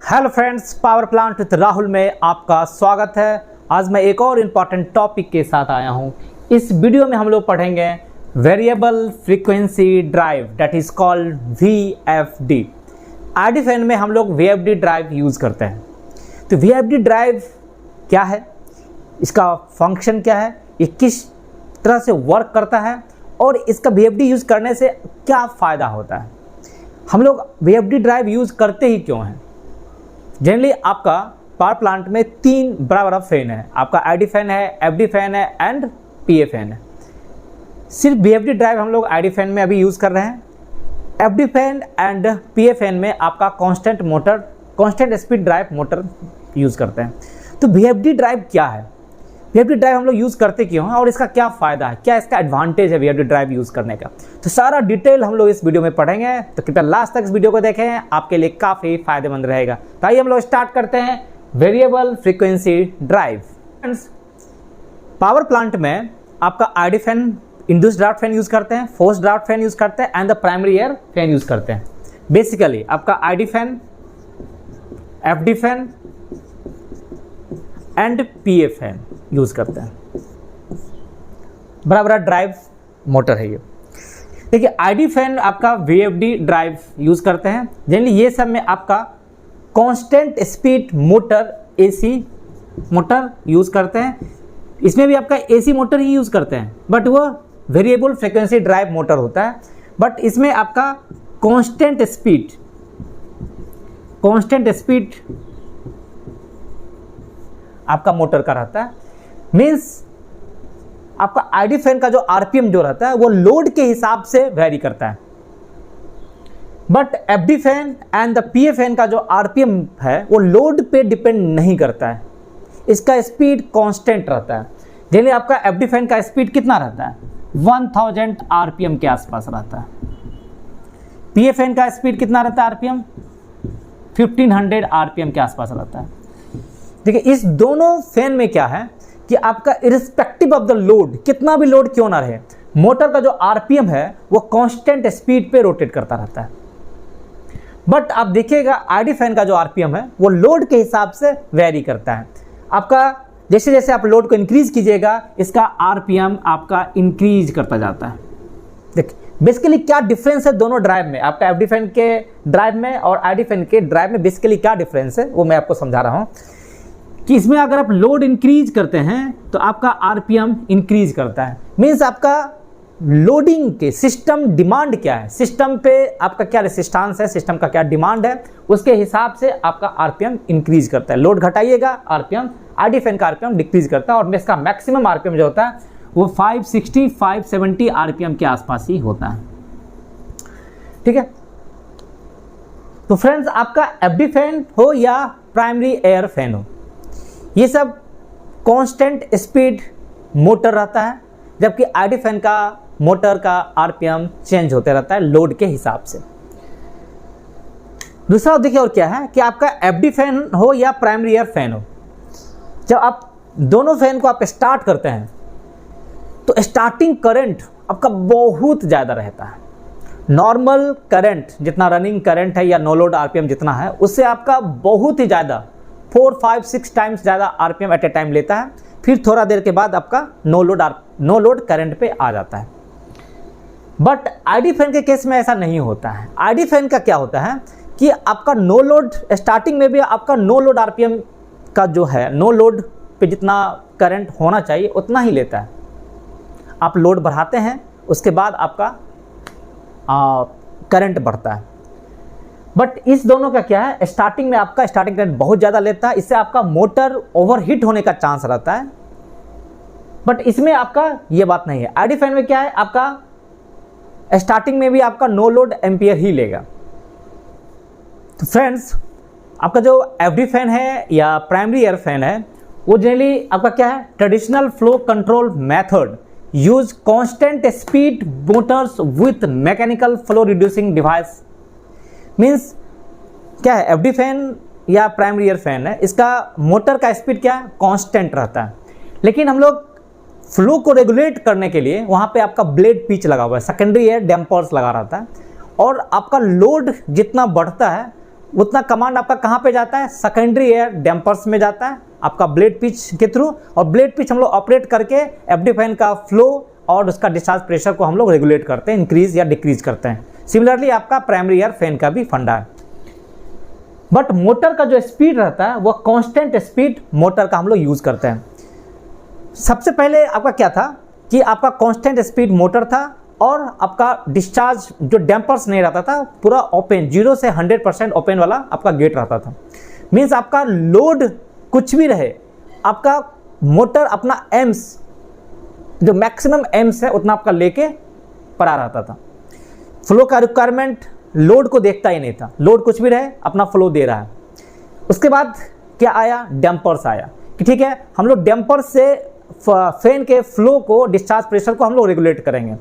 Hello friends, power plant with Rahul में आपका स्वागत है। आज मैं एक और इम्पॉर्टेंट टॉपिक के साथ आया हूं। इस वीडियो में हम लोग पढ़ेंगे variable frequency drive, that is called VFD। ID fan में हम लोग VFD ड्राइव यूज़ करते हैं। तो VFD ड्राइव क्या है, इसका फंक्शन क्या है, ये किस तरह से वर्क करता है और इसका VFD यूज़ करने से क्या फ़ायदा होता है, हम लोग VFD ड्राइव यूज़ करते ही क्यों हैं। जनरली आपका पावर प्लांट में तीन बड़ा बड़ा फैन है, आपका आईडी फैन है, FD फैन है एंड PA फैन है। सिर्फ VFD ड्राइव हम लोग आईडी फैन में अभी यूज़ कर रहे हैं। FD fan and PA fan में आपका constant speed drive motor use करते हैं। तो VFD ड्राइव क्या है, VFD ड्राइव हम लोग यूज़ करते क्यों हैं और इसका क्या फ़ायदा है, क्या इसका एडवांटेज है VFD ड्राइव यूज़ करने का, तो सारा डिटेल हम लोग इस वीडियो में पढ़ेंगे। तो कृपया लास्ट तक इस वीडियो को देखें, आपके लिए काफ़ी फायदेमंद रहेगा। तो आइए हम लोग स्टार्ट करते हैं variable frequency drive. Power plant में आपका ID fan, induced draft fan use करते हैं, फोर्स्ड ड्राफ्ट फैन यूज़ करते हैं and the primary air fan use करते हैं। बेसिकली आपका ID fan, FD fan and PA fan use करते हैं। बड़ा बड़ा ड्राइव मोटर है ये। देखिए आईडी फैन आपका VFD ड्राइव यूज़ करते हैं। जनरली ये सब में आपका constant speed motor AC motor use करते हैं। इसमें भी आपका AC मोटर ही यूज़ करते हैं, बट वो वेरिएबल फ्रिक्वेंसी ड्राइव मोटर होता है। बट इसमें आपका कांस्टेंट स्पीड आपका मोटर का रहता है। मीन्स आपका आईडी फैन का जो RPM जो रहता है वो लोड के हिसाब से वेरी करता है, but FD fan and the PA fan का जो RPM है वो लोड पे डिपेंड नहीं करता है, इसका स्पीड कांस्टेंट रहता है। जनरली आपका FD फैन का स्पीड कितना रहता है, 1000 RPM के आसपास रहता है। PA फैन का स्पीड कितना रहता है, RPM 1500 RPM के आसपास रहता है। देखिए इस दोनों फैन में क्या है कि आपका इरिस्पेक्टिव ऑफ द लोड, कितना भी लोड क्यों ना रहे, मोटर का जो RPM है वो कांस्टेंट स्पीड पे रोटेट करता रहता है। बट आप देखिएगा आईडी फैन का जो RPM है वो लोड के हिसाब से वेरी करता है। आपका जैसे जैसे आप लोड को इंक्रीज कीजिएगा इसका RPM आपका इंक्रीज करता जाता है। देखिए बेसिकली क्या डिफरेंस है दोनों ड्राइव में, आपका FD फैन के ड्राइव में और आईडी फैन के ड्राइव में बेसिकली क्या डिफरेंस है वो मैं आपको समझा रहा हूँ। कि इसमें अगर आप लोड इंक्रीज करते हैं तो आपका RPM इंक्रीज करता है। मीन्स आपका लोडिंग के सिस्टम डिमांड क्या है, सिस्टम पे आपका क्या रेसिस्टेंस है, सिस्टम का क्या डिमांड है, उसके हिसाब से आपका RPM इंक्रीज करता है। लोड घटाइएगा RPM, आईडी फैन का RPM डिक्रीज करता है और इसका मैक्सिमम RPM जो होता है वो 560-570 RPM के आसपास ही होता है। ठीक है, तो फ्रेंड्स आपका FD फैन हो या प्राइमरी एयर फैन हो, ये सब कांस्टेंट स्पीड मोटर रहता है, जबकि आईडी फैन का मोटर का RPM चेंज होते रहता है लोड के हिसाब से। दूसरा देखिए और क्या है कि आपका FD फैन हो या प्राइमरी एयर फैन हो, जब आप दोनों फैन को आप स्टार्ट करते हैं तो स्टार्टिंग करंट आपका बहुत ज़्यादा रहता है। नॉर्मल करंट जितना रनिंग करंट है या नो लोड RPM जितना है उससे आपका बहुत ही ज़्यादा 4-5-6 टाइम्स ज़्यादा RPM एट ए टाइम लेता है। फिर थोड़ा देर के बाद आपका नो लोड करंट पे आ जाता है। बट आईडी फैन के केस में ऐसा नहीं होता है। आईडी फैन का क्या होता है कि आपका नो लोड स्टार्टिंग में भी आपका नो लोड RPM का जो है, नो लोड पे जितना करंट होना चाहिए उतना ही लेता है। आप लोड बढ़ाते हैं उसके बाद आपका करंट बढ़ता है। बट इस दोनों का क्या है, स्टार्टिंग में आपका स्टार्टिंग करंट बहुत ज़्यादा लेता है, इससे आपका मोटर ओवरहीट होने का चांस रहता है। बट इसमें आपका ये बात नहीं है। आईडी फैन में क्या है, आपका स्टार्टिंग में भी आपका नो लोड एम्पियर ही लेगा। तो फ्रेंड्स आपका जो FD फैन है या प्राइमरी एयर फैन है वो जनरली आपका क्या है, traditional flow control method use constant speed Motors with mechanical flow reducing device. Means क्या है, FD फैन या प्राइमरी एयर फैन है, इसका मोटर का स्पीड क्या है, कांस्टेंट रहता है, लेकिन हम लोग फ्लो को रेगुलेट करने के लिए वहाँ पे आपका ब्लेड पिच लगा हुआ है, सेकेंडरी एयर डैम्पर्स लगा रहता है, और आपका लोड जितना बढ़ता है उतना कमांड आपका कहाँ पे जाता है, सेकेंडरी एयर डैम्पर्स में जाता है आपका ब्लेड पिच के थ्रू, और ब्लेड पिच हम लोग ऑपरेट करके एफडी फैन का फ्लो और उसका डिस्चार्ज प्रेशर को हम लोग रेगुलेट करते हैं, इंक्रीज या डिक्रीज करते हैं। सिमिलरली आपका प्राइमरी एयर फैन का भी फंडा है। बट मोटर का जो स्पीड रहता है वो कांस्टेंट स्पीड मोटर का हम लोग यूज़ करते हैं। सबसे पहले आपका क्या था कि आपका कांस्टेंट स्पीड मोटर था और आपका डिस्चार्ज जो डैम्पर्स नहीं रहता था, पूरा ओपन 0 से 100% ओपन वाला आपका गेट रहता था। मीन्स आपका लोड कुछ भी रहे, आपका मोटर अपना एम्स जो मैक्सिमम एम्स है उतना आपका लेके पड़ा रहता था। फ्लो का रिक्वायरमेंट लोड को देखता ही नहीं था, लोड कुछ भी रहे अपना फ्लो दे रहा है। उसके बाद क्या आया, डैम्पर्स आया कि ठीक है हम लोग डैम्पर से फैन के फ्लो को, डिस्चार्ज प्रेशर को हम लोग रेगुलेट करेंगे।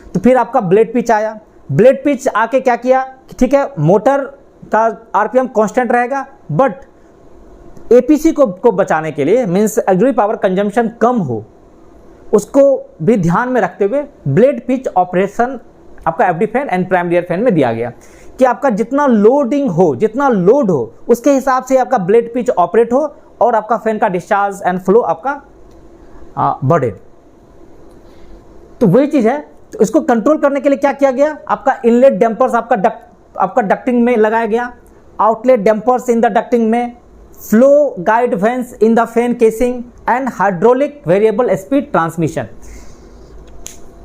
तो फिर आपका ब्लेड पिच आया। ब्लेड पिच आके क्या किया कि ठीक है मोटर का आरपीएम कांस्टेंट रहेगा, बट एपीसी को बचाने के लिए, मीन्स ऑक्सिलरी पावर कंजम्पशन कम हो, उसको भी ध्यान में रखते हुए ब्लेड पिच ऑपरेशन आपका FD fan and primary air fan में दिया गया कि आपका जितना लोडिंग हो, जितना लोड हो, उसके हिसाब से आपका ब्लेड पिच ऑपरेट हो और आपका फैन का डिस्चार्ज एंड फ्लो आपका बढ़े। तो वही चीज़ है। तो इसको कंट्रोल करने के लिए क्या किया गया, आपका इनलेट डैम्पर्स आपका डक्टिंग में लगाया गया, outlet dampers in the ducting में, flow guide vanes in the fan casing and hydraulic variable speed transmission.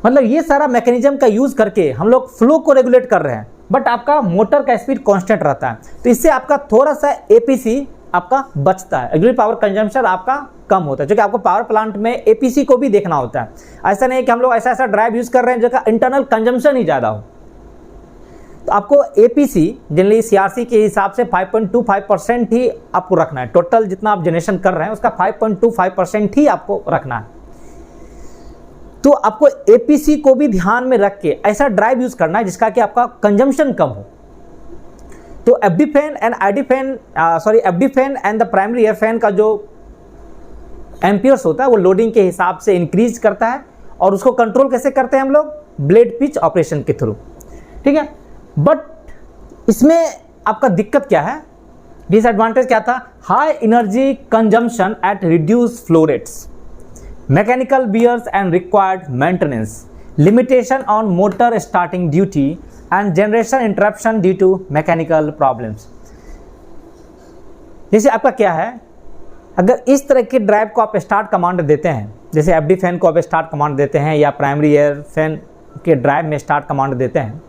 मतलब ये सारा मैकेनिज्म का यूज करके हम लोग फ्लो को रेगुलेट कर रहे हैं, बट आपका मोटर का स्पीड कांस्टेंट रहता है। तो इससे आपका थोड़ा सा एपीसी आपका बचता है, ऑक्सिलरी पावर कंजम्पशन आपका कम होता है, क्योंकि आपको पावर प्लांट में एपीसी को भी देखना होता है। ऐसा नहीं कि हम लोग ऐसा ड्राइव यूज कर रहे हैं जिसका इंटरनल कंजम्पशन ही ज़्यादा हो। तो आपको एपीसी जनरली सीआरसी के हिसाब से 5.25% ही आपको रखना है। टोटल जितना आप जनरेशन कर रहे हैं उसका 5.25% ही आपको रखना है। तो आपको एपीसी को भी ध्यान में रख के ऐसा ड्राइव यूज करना है जिसका कि आपका कंजम्पशन कम हो। तो FD fan and FD fan and the primary air fan का जो एम्पियर्स होता है वो लोडिंग के हिसाब से इंक्रीज करता है, और उसको कंट्रोल कैसे करते हैं हम लोग, ब्लेड पिच ऑपरेशन के थ्रू। ठीक है, बट इसमें आपका दिक्कत क्या है, डिसएडवांटेज क्या था, high energy consumption at reduce flow rates, mechanical bears and required maintenance, limitation on motor starting duty and generation interruption due to mechanical problems. जैसे आपका क्या है, अगर इस तरह के ड्राइव को आप स्टार्ट कमांड देते हैं, जैसे एफडी फैन को आप स्टार्ट कमांड देते हैं या प्राइमरी एयर फैन के ड्राइव में स्टार्ट कमांड देते हैं,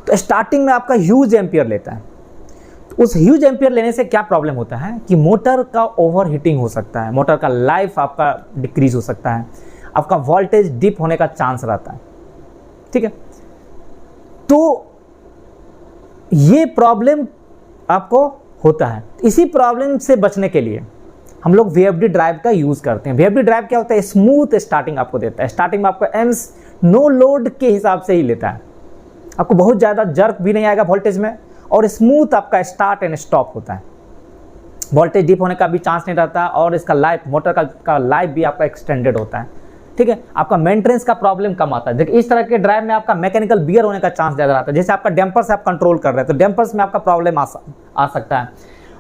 तो स्टार्टिंग में आपका ह्यूज एम्पियर लेता है। तो उस ह्यूज एम्पियर लेने से क्या प्रॉब्लम होता है कि मोटर का ओवर हीटिंग हो सकता है, मोटर का लाइफ आपका डिक्रीज हो सकता है, आपका वोल्टेज डिप होने का चांस रहता है। ठीक है, तो ये प्रॉब्लम आपको होता है। इसी प्रॉब्लम से बचने के लिए हम लोग वीएफडी ड्राइव का यूज करते हैं। वीएफडी ड्राइव क्या होता है, स्मूथ स्टार्टिंग आपको देता है। स्टार्टिंग में आपको एम्स नो लोड के हिसाब से ही लेता है, आपको बहुत ज़्यादा जर्क भी नहीं आएगा वोल्टेज में, और स्मूथ आपका स्टार्ट एंड स्टॉप होता है। वोल्टेज डिप होने का भी चांस नहीं रहता, और इसका लाइफ, मोटर का लाइफ भी आपका एक्सटेंडेड होता है। ठीक है, आपका मेंटेनेंस का प्रॉब्लम कम आता है। देखिए इस तरह के ड्राइव में आपका मैकेनिकल बियर होने का चांस ज़्यादा रहता है। जैसे आपका डैम्पर से आप कंट्रोल कर रहे हैं तो डैम्पर्स में आपका प्रॉब्लम आ सकता है,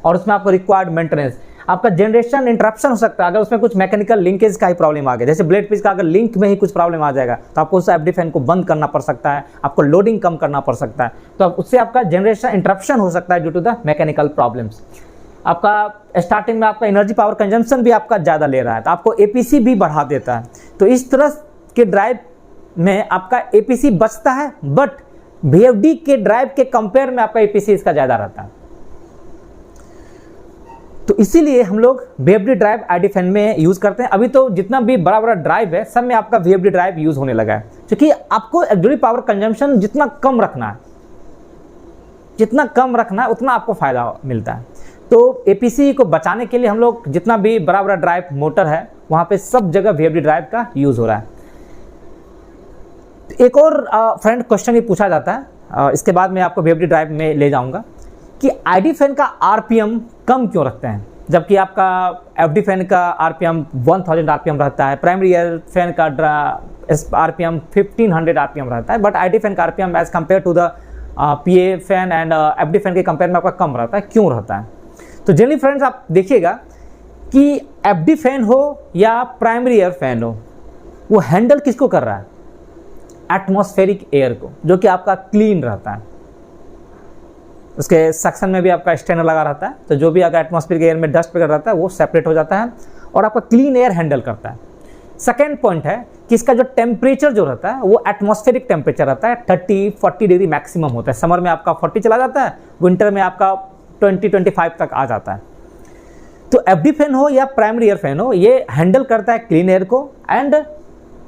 और उसमें आपको रिक्वायर्ड मेंटेनेंस, आपका जनरेशन इंटरप्शन हो सकता है अगर उसमें कुछ मैकेनिकल लिंकेज का ही प्रॉब्लम आ गया। जैसे ब्लेड पिच का अगर लिंक में ही कुछ प्रॉब्लम आ जाएगा तो आपको उस एफडी फैन को बंद करना पड़ सकता है, आपको लोडिंग कम करना पड़ सकता है, तो उससे आपका जनरेशन इंटरप्शन हो सकता है due to the mechanical problems. आपका स्टार्टिंग में आपका एनर्जी पावर कंजम्पशन भी आपका ज़्यादा ले रहा है, तो आपको एपीसी भी बढ़ा देता है। तो इस तरह के ड्राइव में आपका एपीसी बचता है, बट वीएफडी के ड्राइव के कंपेयर में आपका एपीसी इसका ज़्यादा रहता है। तो इसीलिए हम लोग वीएफडी ड्राइव आईडी फैन में यूज़ करते हैं। अभी तो जितना भी बड़ा बड़ा ड्राइव है सब में आपका वीएफडी ड्राइव यूज़ होने लगा है, क्योंकि आपको ऑक्सिलरी पावर कंजम्पशन जितना कम रखना है, जितना कम रखना है उतना आपको फ़ायदा मिलता है। तो एपीसी को बचाने के लिए हम लोग जितना भी बड़ा बड़ा ड्राइव मोटर है वहाँ पे सब जगह वीएफडी ड्राइव का यूज़ हो रहा है। एक और फ्रेंड क्वेश्चन ये पूछा जाता है, इसके बाद मैं आपको वीएफडी ड्राइव में ले जाऊँगा कि आईडी फैन का आरपीएम कम क्यों रखते हैं, जबकि आपका एफडी फैन का आरपीएम 1000 आरपीएम रहता है, प्राइमरी एयर फैन का आरपीएम 1500 आरपीएम रहता है, बट आईडी फैन का RPM as compare to the PA fan and FD fan के कंपेयर में आपका कम रहता है, क्यों रहता है? तो जनरली फ्रेंड्स आप देखिएगा कि FD फैन हो या प्राइमरी एयर फैन हो, वो हैंडल किसको कर रहा है? एटमॉस्फेरिक एयर को, जो कि आपका क्लीन रहता है। उसके सेक्शन में भी आपका स्टैंडर लगा रहता है, तो जो भी अगर एटमॉस्फेरिक एयर में डस्ट वगैरह रहता है वो सेपरेट हो जाता है और आपका क्लीन एयर हैंडल करता है। सेकेंड पॉइंट है कि इसका जो टेम्परेचर जो रहता है वो एटमॉस्फेरिक टेम्परेचर रहता है, 30-40 डिग्री मैक्सिमम होता है। समर में आपका 40 चला जाता है, विंटर में आपका 20-25 तक आ जाता है। तो FD फैन हो या प्राइमरी एयर फैन हो, ये हैंडल करता है क्लीन एयर को एंड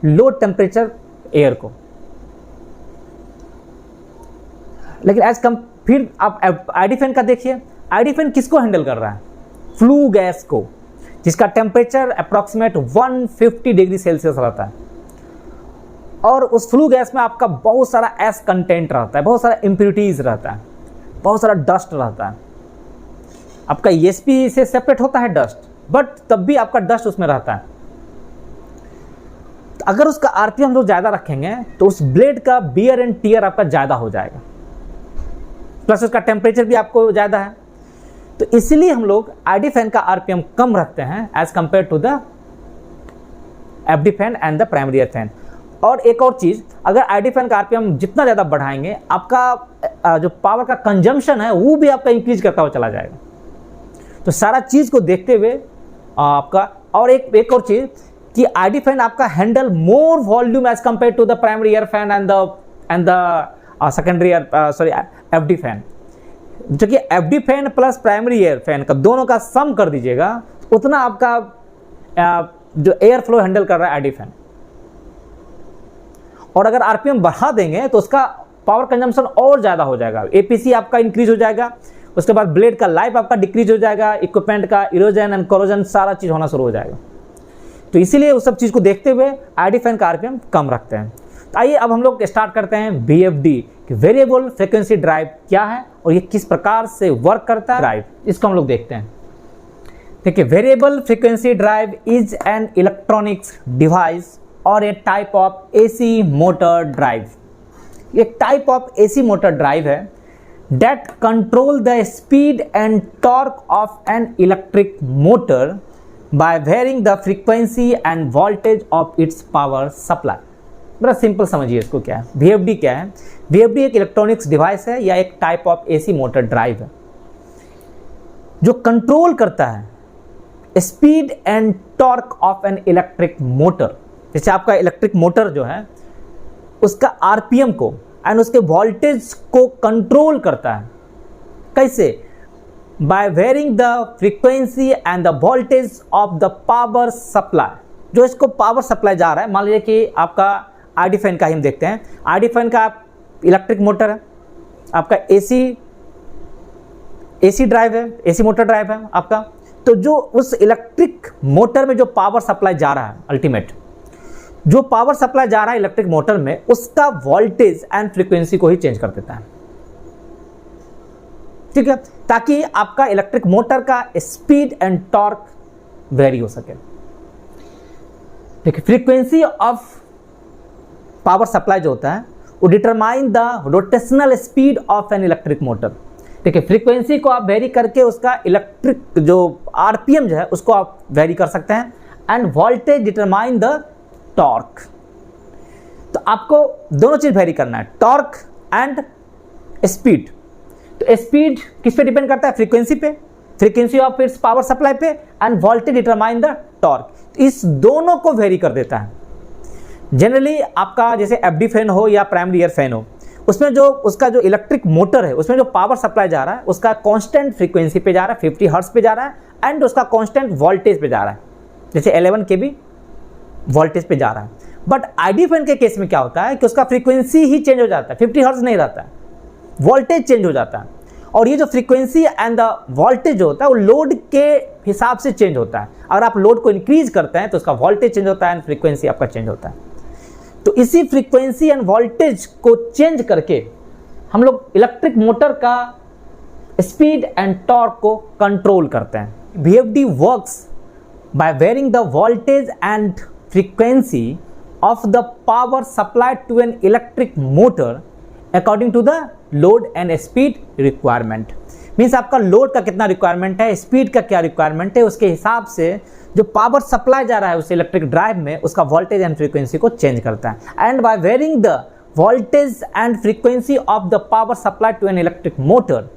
लो टेम्परेचर एयर को। लेकिन फिर आप ID फैन का देखिए, ID फैन किसको हैंडल कर रहा है? फ्लू गैस को, जिसका टेम्परेचर अप्रॉक्सीमेट 150 डिग्री सेल्सियस रहता है। और उस फ्लू गैस में आपका बहुत सारा एस कंटेंट रहता है, बहुत सारा इम्प्यूरिटीज रहता है, बहुत सारा डस्ट रहता है। आपका ESP से सेपरेट होता है डस्ट, बट तब भी आपका डस्ट उसमें रहता है। तो अगर उसका RPM लोग ज़्यादा रखेंगे तो उस ब्लेड का बियर एंड टियर आपका ज़्यादा हो जाएगा, प्लस उसका टेम्परेचर भी आपको ज़्यादा है। तो इसीलिए हम लोग ID फैन का RPM कम रखते हैं as compare to the FD fan and the primary air fan. और एक और चीज़, अगर ID फैन का RPM जितना ज़्यादा बढ़ाएंगे, आपका जो पावर का कंजम्पशन है वो भी आपका इंक्रीज करता हुआ चला जाएगा। तो सारा चीज़ को देखते हुए आपका, और एक और चीज़ कि ID फैन आपका handle more volume as compare to the primary air fan and the secondary FD fan. जो कि FD fan plus primary air fan का दोनों का सम कर दीजिएगा, उतना आपका जो एयर फ्लो हैंडल कर रहा है ID फैन। और अगर RPM बढ़ा देंगे तो उसका पावर कंजम्पशन और ज़्यादा हो जाएगा, APC आपका इंक्रीज हो जाएगा, उसके बाद ब्लेड का लाइफ आपका डिक्रीज हो जाएगा, इक्विपमेंट का इरोजन एंड कोरोजन सारा चीज़ होना शुरू हो जाएगा। तो इसीलिए उस सब चीज़ को देखते हुए ID फैन का RPM कम रखते हैं। तो आइए अब हम लोग स्टार्ट करते हैं VFD कि वेरिएबल फ्रीक्वेंसी ड्राइव क्या है और ये किस प्रकार से वर्क करता है ड्राइव, इसको हम लोग देखते हैं। देखिए, variable frequency drive is an electronics device और a type of AC motor drive. एक type of AC motor drive है that control the speed and torque of an electric motor by varying the frequency and voltage of its power supply। बड़ा simple समझिए इसको क्या है। VFD क्या है? VFD एक इलेक्ट्रॉनिक्स डिवाइस है या एक type of AC motor drive है जो कंट्रोल करता है speed and torque of an electric motor. जैसे आपका इलेक्ट्रिक मोटर जो है उसका RPM को एंड उसके वोल्टेज को कंट्रोल करता है। कैसे? By varying the frequency and the voltage of the power supply. जो इसको पावर सप्लाई जा रहा है, मान लीजिए कि आपका ID फैन का ही हम देखते हैं। ID फैन का इलेक्ट्रिक मोटर है, आपका AC ड्राइव है, AC मोटर ड्राइव है आपका। तो जो उस इलेक्ट्रिक मोटर में जो पावर सप्लाई जा रहा है, अल्टीमेट जो पावर सप्लाई जा रहा है इलेक्ट्रिक मोटर में, उसका वोल्टेज एंड फ्रीक्वेंसी को ही चेंज कर देता है। ठीक है, ताकि आपका इलेक्ट्रिक मोटर का स्पीड एंड टॉर्क वेरी हो सके। देखिए, फ्रीक्वेंसी ऑफ पावर सप्लाई जो होता है वो determine the rotational speed of an electric motor. देखिए, फ्रीक्वेंसी को आप वेरी करके उसका इलेक्ट्रिक जो RPM जो है उसको आप वेरी कर सकते हैं and voltage determine the torque. तो आपको दोनों चीज वेरी करना है, टॉर्क एंड स्पीड। तो स्पीड किस पे डिपेंड करता है? फ्रीक्वेंसी पे, frequency of its power supply पे, and voltage determine the torque. इस दोनों को वेरी कर देता है। जनरली आपका जैसे FD फैन हो या प्राइमरी एयर फैन हो, उसमें जो उसका जो इलेक्ट्रिक मोटर है उसमें जो पावर सप्लाई जा रहा है उसका कांस्टेंट फ्रीक्वेंसी पे जा रहा है, 50 हर्ट्ज पे जा रहा है एंड उसका कांस्टेंट वोल्टेज पे जा रहा है, जैसे 11 kV वोल्टेज पे जा रहा है। बट ID फैन के केस में क्या होता है कि उसका फ्रीक्वेंसी ही चेंज हो जाता है, 50 हर्ट्ज नहीं रहता है, वोल्टेज चेंज हो जाता है। और ये जो फ्रीक्वेंसी एंड द वोल्टेज जो होता है वो लोड के हिसाब से चेंज होता है। अगर आप लोड को इंक्रीज करते हैं तो उसका वोल्टेज चेंज होता है एंड फ्रीक्वेंसी आपका चेंज होता है। तो इसी फ्रीक्वेंसी एंड वोल्टेज को चेंज करके हम लोग इलेक्ट्रिक मोटर का स्पीड एंड टॉर्क को कंट्रोल करते हैं। VFD works by varying the voltage and frequency of the power supplied to an electric motor according to the load and speed requirement. Means आपका load का कितना requirement है, speed का क्या requirement है, उसके हिसाब से जो पावर सप्लाई जा रहा है उस इलेक्ट्रिक ड्राइव में उसका वोल्टेज एंड फ्रीक्वेंसी को चेंज करता है। And by varying the voltage and frequency of the power supply to an electric motor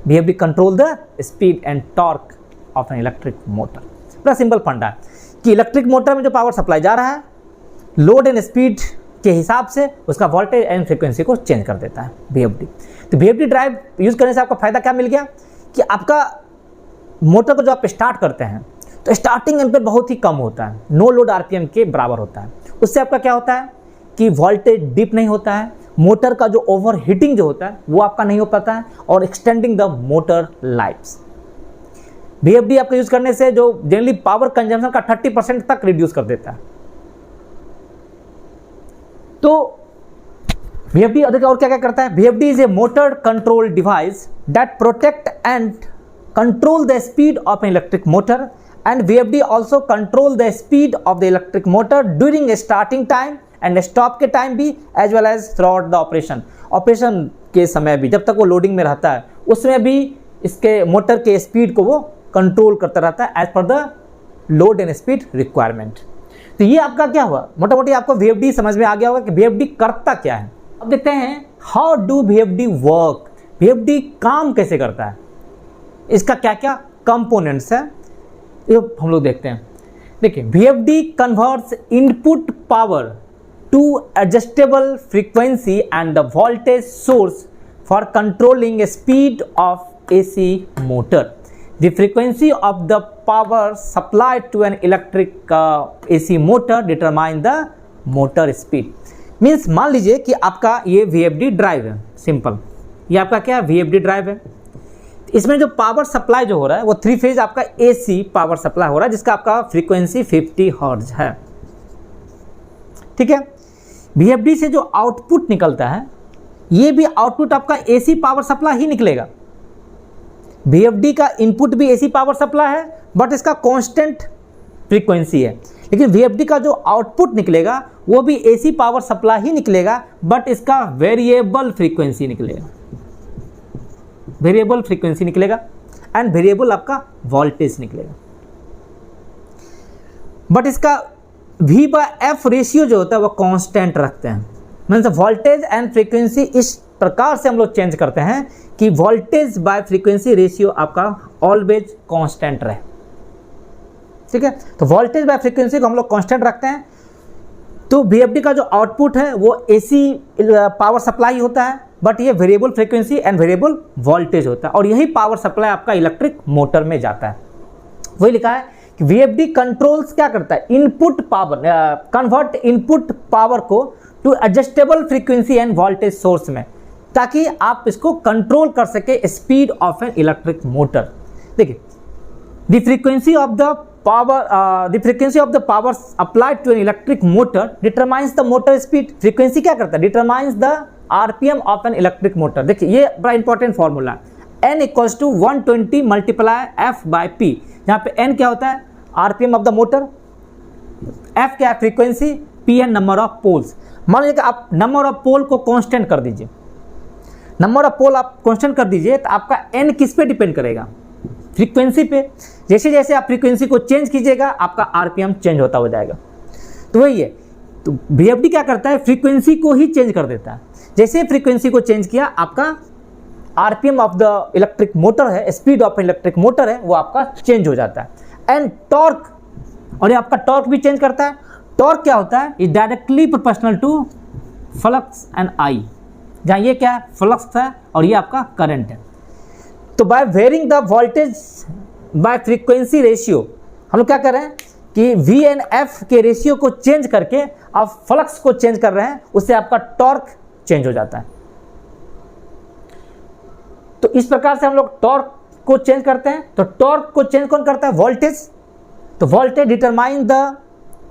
VFD control the speed and torque of an electric motor. बड़ा simple फंडा है कि electric motor में जो power supply जा रहा है लोड एंड स्पीड के हिसाब से उसका वोल्टेज एंड फ्रीक्वेंसी को चेंज कर देता है VFD। तो VFD ड्राइव यूज करने से आपका फायदा क्या मिल गया कि आपका मोटर को जब आप स्टार्ट करते हैं तो स्टार्टिंग एम्पेयर बहुत ही कम होता है, नो लोड RPM के बराबर होता है। उससे आपका क्या होता है कि वोल्टेज डिप नहीं होता है, मोटर का जो ओवर हीटिंग जो होता है वो आपका नहीं हो पाता है और extending the motor lifes. VFD आपका यूज करने से जो जनरली पावर कंजम्पशन का 30% तक रिड्यूस कर देता है। तो VFD अधिक और क्या क्या करता है, VFD is a motor control device that protect and control the speed of an electric motor and VFD also control the speed of the electric motor during starting time and stop के time भी as well as through the operation के समय भी, जब तक वो loading में रहता है उसमें भी इसके मोटर के स्पीड को वो कंट्रोल करता रहता है as per the load and speed requirement. तो ये आपका क्या हुआ, मोटा मोटी आपको VFD समझ में आ गया होगा कि VFD करता क्या है। अब देखते हैं how do VFD work, VFD काम कैसे करता है, इसका क्या क्या कंपोनेंट्स है ये हम लोग देखते हैं। देखिए VFD converts input power to adjustable frequency and the voltage source for controlling speed of AC motor. The frequency of the power supplied to an electric AC motor determine the motor speed. Means मान लीजिए कि आपका ये VFD drive है, simple ये आपका क्या है VFD ड्राइव है। इसमें जो पावर सप्लाई जो हो रहा है वो 3 फेज आपका AC पावर सप्लाई हो रहा है जिसका आपका फ्रीक्वेंसी 50 हर्ट्ज है, ठीक है। VFD से जो आउटपुट निकलता है ये भी आउटपुट आपका AC पावर सप्लाई ही निकलेगा। VFD का इनपुट भी AC पावर सप्लाई है बट इसका कांस्टेंट फ्रीक्वेंसी है, लेकिन VFD का जो आउटपुट निकलेगा वो भी AC पावर सप्लाई ही निकलेगा बट इसका वेरिएबल फ्रीक्वेंसी निकलेगा, वेरिएबल फ्रीक्वेंसी निकलेगा एंड वेरिएबल आपका वोल्टेज निकलेगा। बट इसका V/F रेशियो जो होता है वो कांस्टेंट रखते हैं। मीन्स वोल्टेज एंड फ्रीक्वेंसी इस प्रकार से हम लोग चेंज करते हैं कि वोल्टेज बाय फ्रीक्वेंसी रेशियो आपका ऑलवेज कांस्टेंट रहे, ठीक है। तो वोल्टेज बाय फ्रीक्वेंसी को हम लोग कांस्टेंट रखते हैं। तो VFD का जो आउटपुट है वो AC पावर सप्लाई होता है बट ये variable frequency and variable voltage होता है और यही पावर सप्लाई आपका इलेक्ट्रिक मोटर में जाता है। वही लिखा है कि VFD कंट्रोल्स क्या करता है, input power convert input power को to adjustable frequency and voltage source में, ताकि आप इसको कंट्रोल कर सके speed of an electric motor. देखिए the frequency of the power applied to an electric motor determines the motor speed. Frequency क्या करता है, determines the RPM of an electric motor. देखिए ये बड़ा important formula, N equals to 120 multiply F/P, जहाँ पे N क्या होता है RPM of the motor, F क्या है फ्रीक्वेंसी, P है नंबर ऑफ पोल्स। मान लीजिए कि आप नंबर ऑफ पोल को कांस्टेंट कर दीजिए, नंबर ऑफ पोल आप कांस्टेंट कर दीजिए तो आपका N किस पे डिपेंड करेगा, फ्रीक्वेंसी पे। जैसे जैसे आप फ्रीक्वेंसी को चेंज कीजिएगा आपका RPM चेंज होता हो जाएगा। तो वही है, तो VFD क्या करता है फ्रीक्वेंसी को ही चेंज कर देता है। जैसे फ्रीक्वेंसी को चेंज किया आपका RPM of the electric motor है, स्पीड ऑफ इलेक्ट्रिक मोटर है वो आपका चेंज हो जाता है। एंड टॉर्क, और ये आपका टॉर्क भी चेंज करता है। टॉर्क क्या होता है, is directly proportional to flux and I, जहाँ ये क्या है फ्लक्स है और ये आपका करंट है। तो by varying the voltage by frequency ratio हम लोग क्या कर रहे हैं कि V एंड F के रेशियो को चेंज करके आप फ्लक्स को चेंज कर रहे हैं, उससे आपका टॉर्क चेंज हो जाता है। तो इस प्रकार से हम लोग टॉर्क को चेंज करते हैं। तो टॉर्क को चेंज कौन करता है, वोल्टेज। तो voltage determine the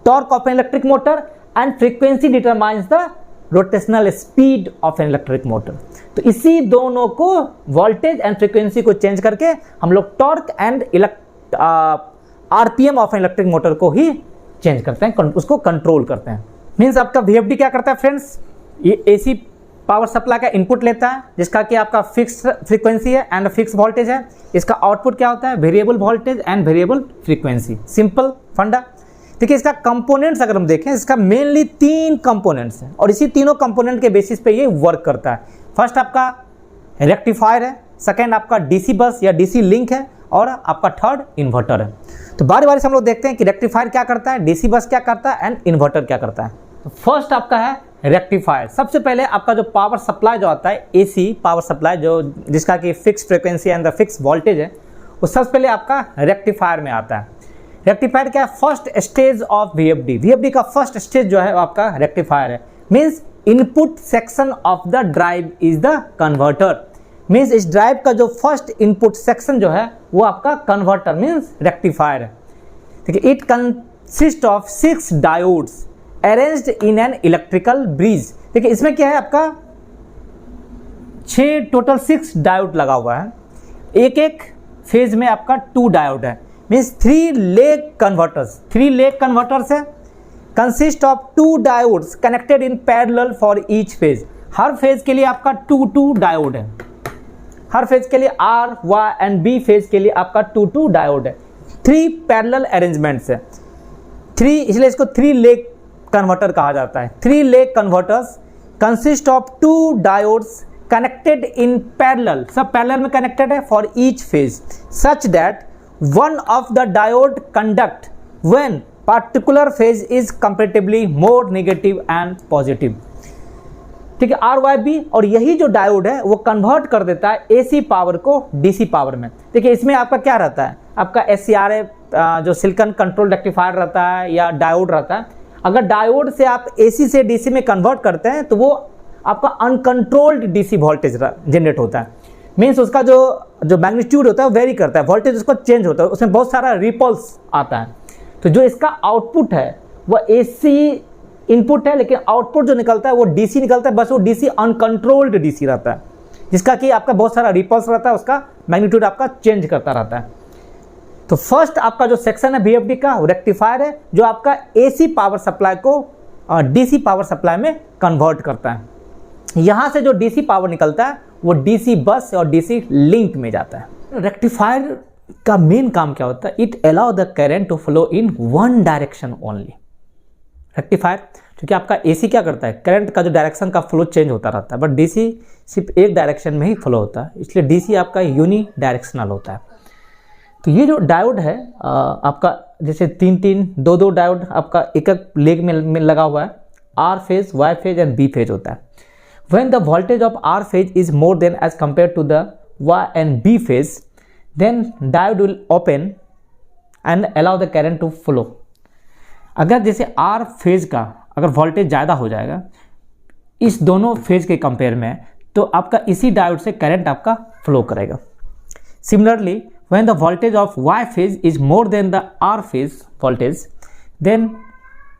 torque of an electric motor and frequency determines the rotational speed of an electric motor. तो इसी दोनों को वोल्टेज एंड फ्रीक्वेंसी को चेंज करके हम लोग torque and RPM of an electric motor को ही चेंज करते हैं, उसको कंट्रोल करते हैं। मीन्स आपका VFD क्या करता है फ्रेंड्स, ये AC पावर सप्लाई का इनपुट लेता है जिसका कि आपका फिक्स फ्रीक्वेंसी है एंड फिक्स वोल्टेज है। इसका आउटपुट क्या होता है, variable voltage and variable frequency. Simple फंडा। देखिए इसका कंपोनेंट्स अगर हम देखें, इसका मेनली 3 कंपोनेंट्स हैं और इसी तीनों कंपोनेंट के बेसिस पे ये वर्क करता है। फर्स्ट आपका रेक्टिफायर है, सेकेंड आपका डीसी बस या डीसी लिंक है और आपका थर्ड इन्वर्टर है। तो बारी बारी से हम लोग देखते हैं कि रेक्टिफायर क्या करता है, डीसी बस क्या करता है एंड इन्वर्टर क्या करता है। तो फर्स्ट आपका है रेक्टिफायर। सबसे पहले आपका जो पावर सप्लाई जो आता है, एसी पावर सप्लाई जो जिसका कि fix frequency and the fix voltage है, वो सबसे पहले आपका रेक्टिफायर में आता है। रेक्टिफायर क्या है, first stage of VFD. VFD का फर्स्ट स्टेज जो है वो आपका रेक्टिफायर है। Means input section of the drive is the converter. Means इस ड्राइव का जो फर्स्ट इनपुट सेक्शन जो है वो आपका कन्वर्टर मीन्स रेक्टिफायर है। ठीक है, it consist of 6 diodes arranged in an electrical bridge. देखिए इसमें क्या है, आपका 6 डायोड लगा हुआ है। एक एक फेज में आपका 2 डायोड है। मीन्स 3 लेग कन्वर्टर्स है, consist of 2 diodes connected in parallel for each phase. Her phase के लिए आपका 2 डायोड है। हर फेज के लिए R, Y and B phase के लिए आपका 2 डायोड है। 3 पैरेलल अरेंजमेंट्स है। 3 इसलिए इसको 3 लेग कन्वर्टर कहा जाता है। 3 leg converters consist of 2 diodes connected in parallel, सब पैरेलल में कनेक्टेड है for each phase, such that one of the diode conduct when particular phase is comparatively more negative and positive। ठीक है, RYB और यही जो डायोड है वो कन्वर्ट कर देता है AC पावर को DC पावर में। देखिए इसमें आपका क्या रहता है, आपका SCRA जो सिलिकॉन कंट्रोल रेक्टिफायर रहता है या डायोड रहता है। अगर डायोड से आप AC से DC में कन्वर्ट करते हैं तो वो आपका अनकंट्रोल्ड DC वोल्टेज जनरेट होता है। मीन्स उसका जो मैग्नीट्यूड होता है वो वेरी करता है, वोल्टेज उसको चेंज होता है, उसमें बहुत सारा रिपल्स आता है। तो जो इसका आउटपुट है वो एसी इनपुट है, लेकिन आउटपुट जो निकलता है वो डीसी निकलता है। बस वो डीसी अनकंट्रोल्ड डीसी रहता है जिसका कि आपका बहुत सारा रिपल्स रहता है, उसका मैग्नीट्यूड आपका चेंज करता रहता है। तो फर्स्ट आपका जो सेक्शन है वीएफडी का रेक्टिफायर है जो आपका एसी पावर सप्लाई को डीसी पावर सप्लाई में कन्वर्ट करता है। यहाँ से जो डीसी पावर निकलता है वो डीसी बस और डीसी लिंक में जाता है। रेक्टिफायर का मेन काम क्या होता है, it allow the current to flow in one direction only. Rectifier क्योंकि आपका एसी क्या करता है, करंट का जो डायरेक्शन का फ्लो चेंज होता रहता है, बट डीसी सिर्फ एक डायरेक्शन में ही फ्लो होता है, इसलिए डीसी आपका यूनि डायरेक्शनल होता है। तो ये जो डायोड है आपका जैसे 2 डायोड आपका एक लेग में लगा हुआ है, R phase, Y phase and B phase होता है। When the voltage of R phase is more than as compared to the Y and B phase, then diode will open and allow the current to flow। अगर जैसे R phase का अगर voltage ज़्यादा हो जाएगा इस दोनों फेज के कंपेयर में, तो आपका इसी डायोड से करंट आपका फ्लो करेगा। Similarly, when the voltage of Y phase is more than the R phase voltage,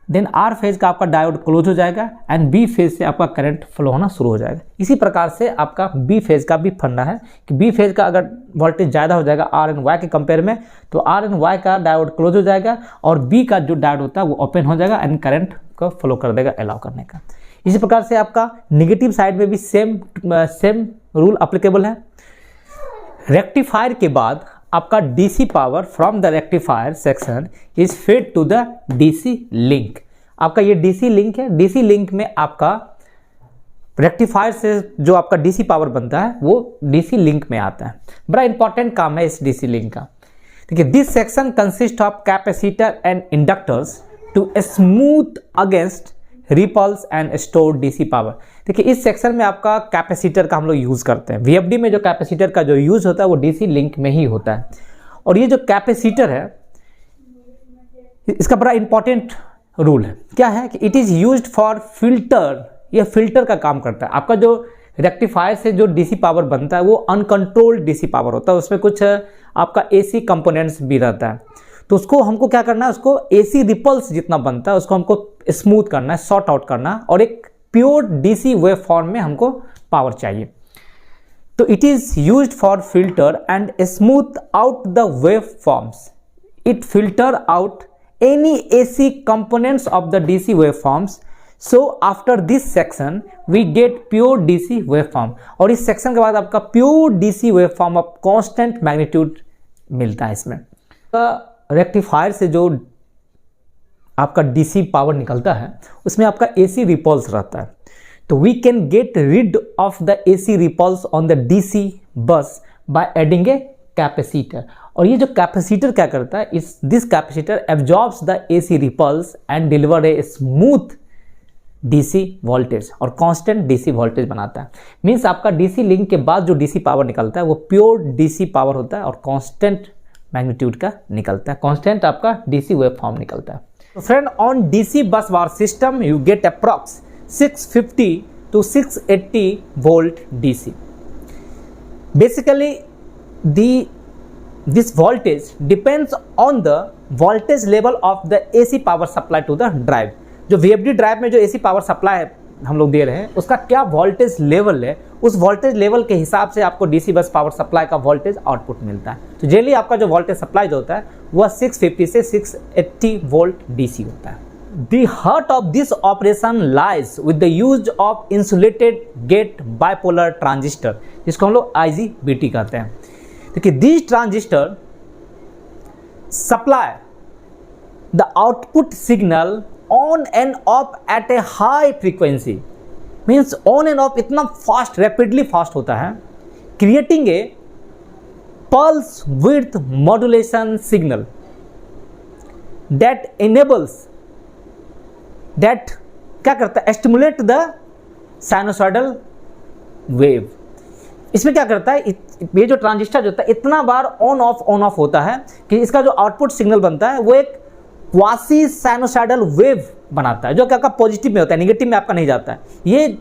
then R phase का आपका डायोड क्लोज हो जाएगा एंड B फेज से आपका करंट फ्लो होना शुरू हो जाएगा। इसी प्रकार से आपका B फेज का भी फंडा है कि B फेज का अगर वोल्टेज ज़्यादा हो जाएगा R एंड Y के कंपेयर में, तो R एंड Y का डायोड क्लोज हो जाएगा और B का जो डायोड होता है वो ओपन हो जाएगा एंड करंट को फ्लो कर देगा अलाउ करने का। इसी प्रकार से आपका निगेटिव साइड में भी सेम रूल अप्लीकेबल है। रेक्टिफायर के बाद आपका DC power from the rectifier section is fed to the DC link. आपका ये डीसी लिंक है, डीसी लिंक में आपका रेक्टिफायर से जो आपका डीसी पावर बनता है वो डीसी लिंक में आता है। बड़ा इंपॉर्टेंट काम है इस डीसी लिंक का। देखिए this section consist of capacitor and inductors to smooth against ripples and store DC power. देखिए इस सेक्शन में आपका कैपेसिटर का हम लोग यूज़ करते हैं। वीएफडी में जो कैपेसिटर का जो यूज़ होता है वो डीसी लिंक में ही होता है। और ये जो कैपेसिटर है इसका बड़ा इंपॉर्टेंट रूल है, क्या है कि it is used for filter, ये फिल्टर का काम करता है। आपका जो रेक्टिफायर से जो डीसी पावर बनता है वो अनकंट्रोल्ड डीसी पावर होता है, उसमें कुछ आपका एसी कंपोनेंट्स भी रहता है। तो उसको हमको क्या करना है, उसको एसी रिपल्स जितना बनता है उसको हमको स्मूथ करना है, सॉर्ट आउट करना, और एक प्योर डीसी वेव फॉर्म में हमको पावर चाहिए। तो it is used for filter and smooth out the waveforms. It filter out any AC components of the DC waveforms so after this section we get pure DC waveform, और इस section के बाद आपका pure DC waveform of constant magnitude मिलता है। इसमें rectifier से जो आपका डीसी पावर निकलता है उसमें आपका एसी रिपल्स रहता है, तो we can get rid of the AC ripples on the DC bus by adding a capacitor. और ये जो कैपेसिटर क्या करता है, इस this capacitor absorbs the AC ripples and deliver a smooth DC voltage और कांस्टेंट डीसी वोल्टेज बनाता है। मींस आपका डीसी लिंक के बाद जो डीसी पावर निकलता है वो प्योर डीसी पावर होता है और कांस्टेंट मैग्नीट्यूड का निकलता है, कांस्टेंट आपका डीसी वेव फॉर्म निकलता है। तो friend, on DC bus bar system you get approx 650 to 680 volt DC. Basically, this voltage depends on the voltage level of the AC power supply to the drive. जो VFD drive में जो AC power supply हम लोग दे रहे हैं उसका क्या voltage level है, उस वोल्टेज लेवल के हिसाब से आपको DC बस पावर सप्लाई का वोल्टेज आउटपुट मिलता है। तो जनरली आपका जो वोल्टेज सप्लाई जो होता है वह 650 से 680 वोल्ट DC होता है। The heart of this operation lies with the use of insulated gate bipolar transistor, जिसको हम लोग IGBT कहते हैं। देखिए, these transistor supply the output signal on and off at a high frequency, means on and off इतना fast, rapidly fast होता है, creating a pulse width modulation signal that enables that क्या करता है, स्टिमुलेट द साइनोसॉइडल वेव। इसमें क्या करता है, ये जो ट्रांजिस्टर जो होता है इतना बार ऑन ऑफ होता है कि इसका जो आउटपुट सिग्नल बनता है वो एक क्वासी साइनोसॉइडल वेव बनाता है, जो कि आपका पॉजिटिव में होता है, नेगेटिव में आपका नहीं जाता है। ये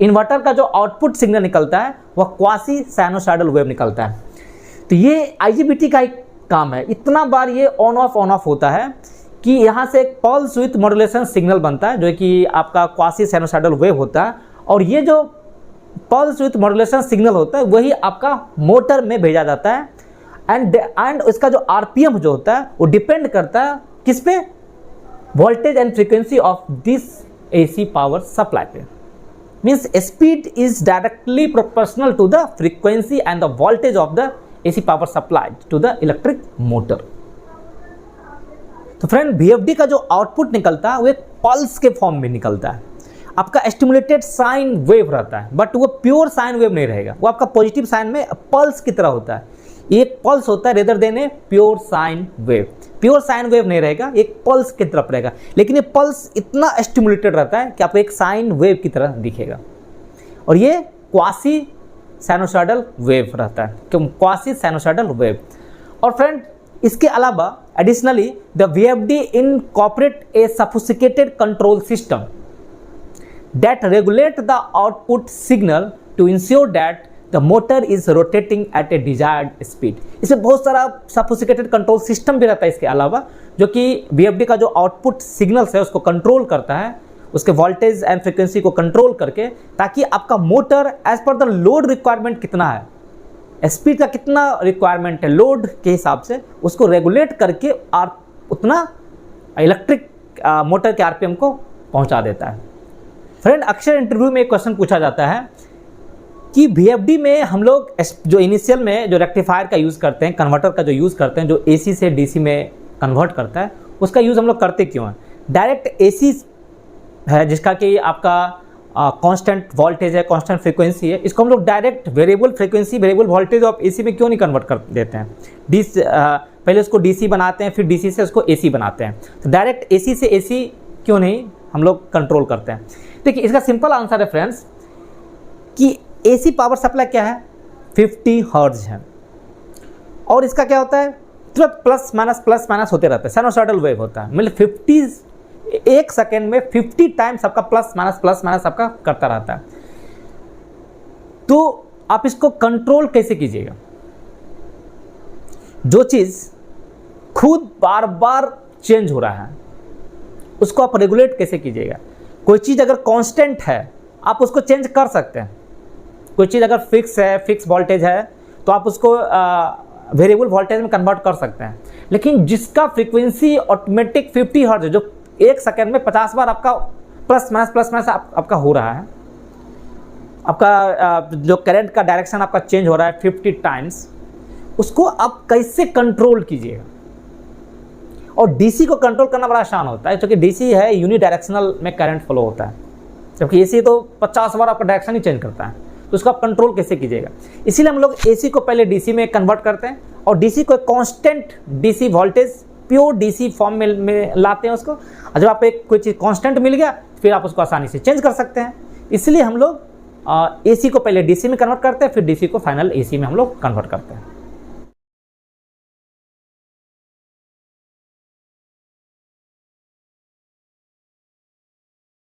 इन्वर्टर का जो आउटपुट सिग्नल निकलता है वह क्वासी साइनोसॉइडल वेव निकलता है। तो ये IGBT का एक काम है, इतना बार ये ऑन ऑफ होता है कि यहाँ से एक पल्स विथ मॉड्यूलेशन सिग्नल बनता है जो कि आपका क्वासी साइनोसॉइडल वेव होता है, और ये जो पल्स विथ मॉड्यूलेशन सिग्नल होता है वही आपका मोटर में भेजा जाता है। एंड इसका जो RPM जो होता है वो डिपेंड करता है किस पे, voltage and frequency of this AC power supply पे। Means speed is directly proportional to the frequency and the voltage of the AC power supply to the electric motor. तो फ्रेंड, VFD का जो output निकलता है वो एक pulse के form में निकलता है। आपका एस्टिमुलेटेड साइन वेव रहता है, बट वो प्योर साइन वेव नहीं रहेगा, वो आपका पॉजिटिव साइन में पल्स की तरह होता है। एक पल्स होता है rather than a pure sine wave. Pure sine wave नहीं रहेगा, एक पल्स की तरफ रहेगा, लेकिन ये पल्स इतना एस्टिमुलेटेड रहता है कि आपको एक साइन वेव की तरह दिखेगा। और ये क्वासी साइनोसॉइडल वेव रहता है, क्वासी साइनोसॉइडल वेव। और फ्रेंड, इसके अलावा additionally the VFD incorporate a sophisticated control system that regulate the output signal to ensure that the motor is rotating at a desired speed। इसमें बहुत सारा sophisticated control system भी रहता है इसके अलावा, जो कि VFD का जो आउटपुट सिग्नल्स है उसको कंट्रोल करता है, उसके वोल्टेज एंड फ्रीक्वेंसी को कंट्रोल करके, ताकि आपका motor as per the load requirement कितना है, स्पीड का कितना रिक्वायरमेंट है, लोड के हिसाब से उसको रेगुलेट करके उतना इलेक्ट्रिक मोटर के RPM को पहुंचा देता है। फ्रेंड, अक्सर इंटरव्यू में एक क्वेश्चन पूछा जाता है कि VFD में हम लोग जो इनिशियल में जो रेक्टिफायर का यूज़ करते हैं, कन्वर्टर का जो यूज़ करते हैं, जो AC से DC में कन्वर्ट करता है, उसका यूज़ हम लोग करते क्यों हैं? डायरेक्ट AC है जिसका कि आपका कांस्टेंट वोल्टेज है, कांस्टेंट फ्रीक्वेंसी है, इसको हम लोग direct variable frequency, variable voltage of AC में क्यों नहीं कन्वर्ट कर देते हैं? पहले उसको DC बनाते हैं, फिर DC से उसको AC बनाते हैं। तो डायरेक्ट AC से AC क्यों नहीं हम लोग कंट्रोल करते हैं? देखिए, इसका सिंपल आंसर है फ्रेंड्स कि AC पावर सप्लाई क्या है, 50 हर्ट्ज है, और इसका क्या होता है, तुरंत प्लस माइनस होते रहता है, साइनोसॉइडल वेव होता है। मतलब 50 एक सेकेंड में 50 टाइम्स आपका प्लस माइनस आपका करता रहता है। तो आप इसको कंट्रोल कैसे कीजिएगा? जो चीज खुद बार बार चेंज हो रहा है उसको आप रेगुलेट कैसे कीजिएगा? कोई चीज अगर कांस्टेंट है आप उसको चेंज कर सकते हैं, कोई चीज अगर फिक्स है, फिक्स वोल्टेज है, तो आप उसको वेरिएबल वोल्टेज में कन्वर्ट कर सकते हैं। लेकिन जिसका फ्रीक्वेंसी ऑटोमेटिक 50 हर्ट्ज, जो एक सेकेंड में 50 बार आपका प्लस माइनस आपका हो रहा है, आपका जो करंट का डायरेक्शन आपका चेंज हो रहा है 50 टाइम्स, उसको आप कैसे कंट्रोल कीजिएगा। और डीसी को कंट्रोल करना बड़ा आसान होता है, क्योंकि डीसी है यूनि डायरेक्शनल में करंट फ्लो होता है, जबकि एसी तो 50 बार आपका डायरेक्शन ही चेंज करता है, तो उसको आप कंट्रोल कैसे कीजिएगा। इसीलिए हम लोग एसी को पहले डीसी में कन्वर्ट करते हैं और डीसी को constant DC voltage pure DC form में लाते हैं उसको, और जब आप एक कोई चीज़ कांस्टेंट मिल गया फिर आप उसको आसानी से चेंज कर सकते हैं। इसलिए हम लोग एसी को पहले डीसी में कन्वर्ट करते हैं, फिर डीसी को फाइनल एसी में हम लोग कन्वर्ट करते हैं।